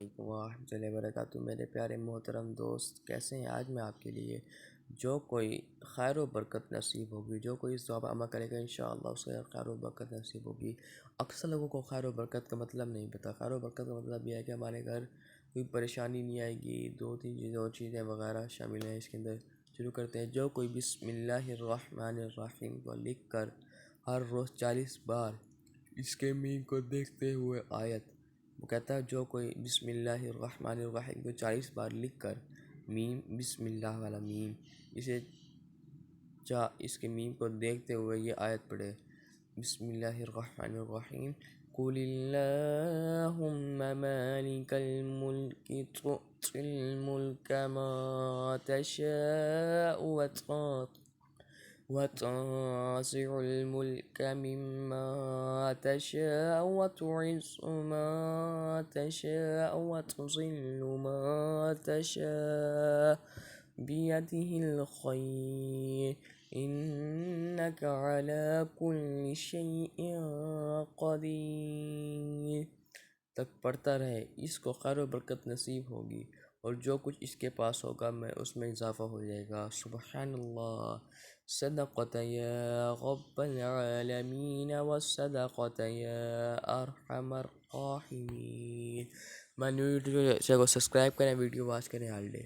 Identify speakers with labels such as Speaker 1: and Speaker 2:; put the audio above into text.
Speaker 1: علیکم ورحمۃ اللہ وبرکاتہ۔ میرے پیارے محترم دوست، کیسے ہیں؟ آج میں آپ کے لیے جو کوئی خیر و برکت نصیب ہوگی، جو کوئی اس دعا پر عمل کرے گا انشاءاللہ اسے خیر و برکت نصیب ہوگی۔ اکثر لوگوں کو خیر و برکت کا مطلب نہیں پتہ۔ خیر و برکت کا مطلب یہ ہے کہ ہمارے گھر کوئی پریشانی نہیں آئے گی، دو چیزیں وغیرہ شامل ہیں اس کے اندر۔ شروع کرتے ہیں۔ جو کوئی بسم اللہ الرحمن الرحیم کو لکھ کر ہر روز 40 بار اس کے میم کو دیکھتے ہوئے وہ کہتا ہے جو کوئی بسم اللہ الرحمن الرحیم کو 40 بار لکھ کر میم بسم اللہ والا میم اس کے میم کو دیکھتے ہوئے یہ آیت پڑھے، بسم اللہ الرحمن الرحیم، قُلِ اللہم مالک الملک تُؤْتِی الملک ما تشاء وتنزع الملك مما تشاء وتعز ما تشاء وتذل ما تشاء بيده الخير إنك على كل شيء قدير تک پڑھتا رہے، اس کو خیر و برکت نصیب ہوگی اور جو کچھ اس کے پاس ہوگا اس میں اضافہ ہو جائے گا۔ سبحان اللہ، صدقت یا رب العالمین وصدقت یا ارحم الراحمین۔ میں نیو ویڈیو کو سبسکرائب کریں، ویڈیو واچ کریں، آل ڈے۔